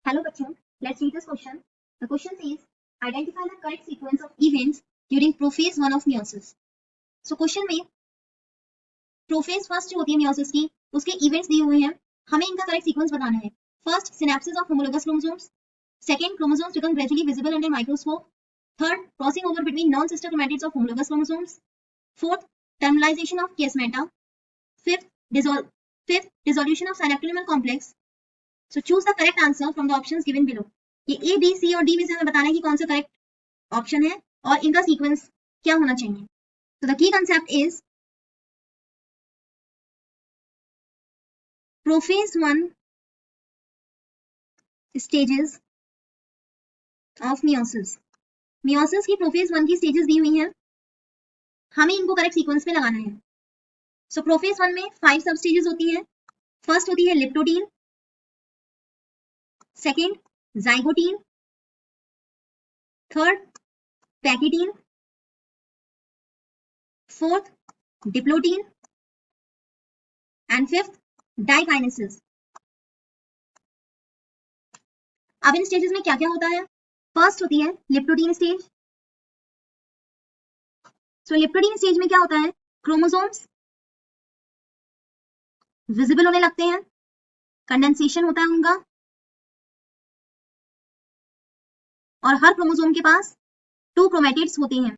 Hello बच्चों, let's read this question. The question says, identify the correct sequence of events during prophase 1 of meiosis. So question में prophase first जो होती है meiosis की, उसके events दिए हुए हैं, हमें इनका करेक्ट सीक्वेंस बताना है. First, synapses of homologous chromosomes. Second, chromosomes become gradually visible under microscope. Third, crossing over between non-sister chromatids of homologous chromosomes. Fourth, terminalization of chiasmata. Fifth, dissolution of synaptolimal complex. So choose the correct answer from the options given below. ये A, B, C और D में से हमें बताना है कि कौन सा करेक्ट ऑप्शन है और इनका सीक्वेंस क्या होना चाहिए. So the key concept is prophase 1 stages of meiosis. meiosis की prophase 1 की stages दी हुई हैं, हमें इनको करेक्ट सीक्वेंस में लगाना है. So prophase 1 में 5 सब स्टेजेस होती हैं. फर्स्ट होती है leptotene, second zygotene, third pachytene, fourth diplotene and fifth diakinesis. अब इन स्टेजेस में क्या क्या होता है. फर्स्ट होती है लिप्टोटीन स्टेज. सो लिप्टोटीन स्टेज में क्या होता है, क्रोमोसोम्स विजिबल होने लगते हैं, कंडेंसेशन होता है उनका, और हर क्रोमोसोम के पास 2 क्रोमेटिड्स होते हैं.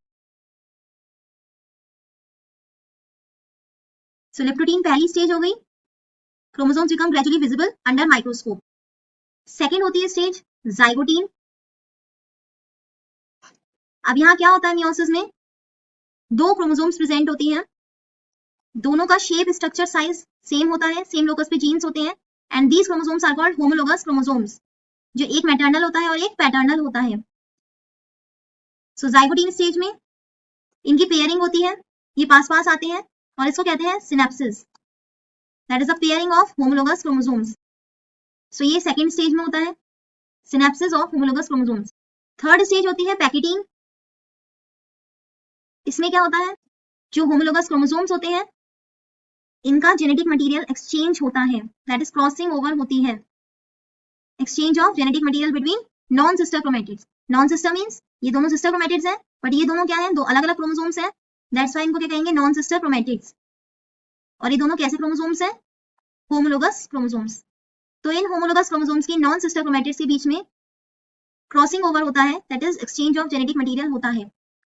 सो लिप्टोटीन पहली स्टेज हो गई, chromosomes become gradually visible under microscope. Second होती है स्टेज जाइगोटीन. अब यहां क्या होता है, मियोसिस में 2 क्रोमोसोम्स प्रेजेंट होती हैं, दोनों का शेप, स्ट्रक्चर, साइज सेम होता है, सेम लोकस पे जीन्स होते हैं, and these chromosomes are called homologous chromosomes, जो एक मैटरनल होता है और एक पैटर्नल होता है. सो जाइगोटीन स्टेज में इनकी पेयरिंग होती है, ये पास पास आते हैं और इसको कहते हैं synapsis. That is the pairing of homologous chromosomes. So ये सेकेंड स्टेज में होता है, synapsis of homologous chromosomes. Third stage होती है पैकेटीन. इसमें क्या होता है, जो होमोलोगस क्रोमोसोम्स होते हैं इनका जेनेटिक मटेरियल एक्सचेंज होता है, दैट इज क्रॉसिंग ओवर होती है, exchange of genetic material between non sister chromatids. Non sister means ये दोनों सिस्टर क्रोमेटिड्स हैं, बट ये दोनों क्या हैं, दो अलग अलग क्रोमोसोम्स हैं, दैट्स व्हाई इनको क्या कहेंगे, नॉन सिस्टर क्रोमेटिड्स. और ये दोनों कैसे क्रोमोसोम्स हैं, होमोलोगस क्रोमोसोम्स. तो इन होमोलोगस क्रोमोसोम्स की नॉन सिस्टर क्रोमेटिड्स के बीच में क्रॉसिंग ओवर होता है, that is exchange of genetic material होता है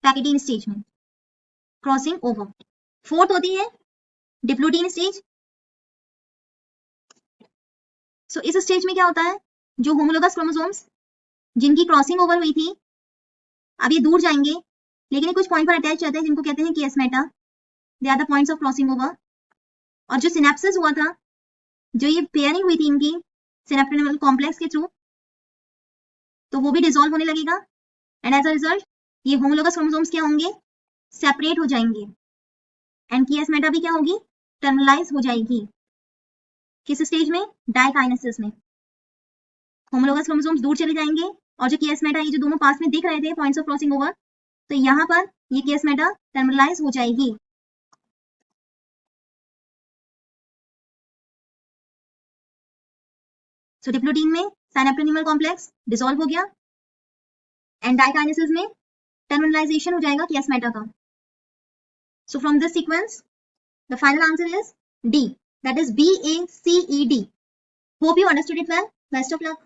पैकेटीन स्टेज में, क्रॉसिंग ओवर. फोर्थ होती है डिप्लोटीन स्टेज. सो इस स्टेज में क्या होता है, जो होमोलोगस क्रोमोसोम्स जिनकी क्रॉसिंग ओवर हुई थी, अब ये दूर जाएंगे लेकिन कुछ पॉइंट पर अटैच रहते हैं जिनको कहते हैं chiasmata, they are the points of crossing over. और जो सिनेप्सिस हुआ था, जो ये पेयरिंग हुई थी इनकी सिनेप्टोलिमल कॉम्प्लेक्स के थ्रू, तो वो भी डिसॉल्व होने लगेगा, एंड एज अ रिजल्ट ये होमोलोगस क्रोमोसोम्स क्या होंगे, सेपरेट हो जाएंगे, एंड कियास्मेटा भी क्या होगी, टर्मिनलाइज हो जाएगी. किस स्टेज में, डाइकाइनेसिस में. होमोलोगस क्रोमोसोम्स दूर चले जाएंगे और जो कियास्मेटा, ये जो दोनों पास में दिख रहे थे पॉइंट्स ऑफ क्रॉसिंग ओवर, तो यहां पर ये कियास्मेटा टर्मिनलाइज हो जाएगी. सो डिप्लोटीन में साइनेप्टोनिमल कॉम्प्लेक्स डिसॉल्व हो गया, एंड डाइकाइनेसिस में टर्मिनलाइजेशन हो जाएगा कियास्मेटा का. So from this sequence the final answer is D, that is BACED. Hope you understood it well. Best of luck.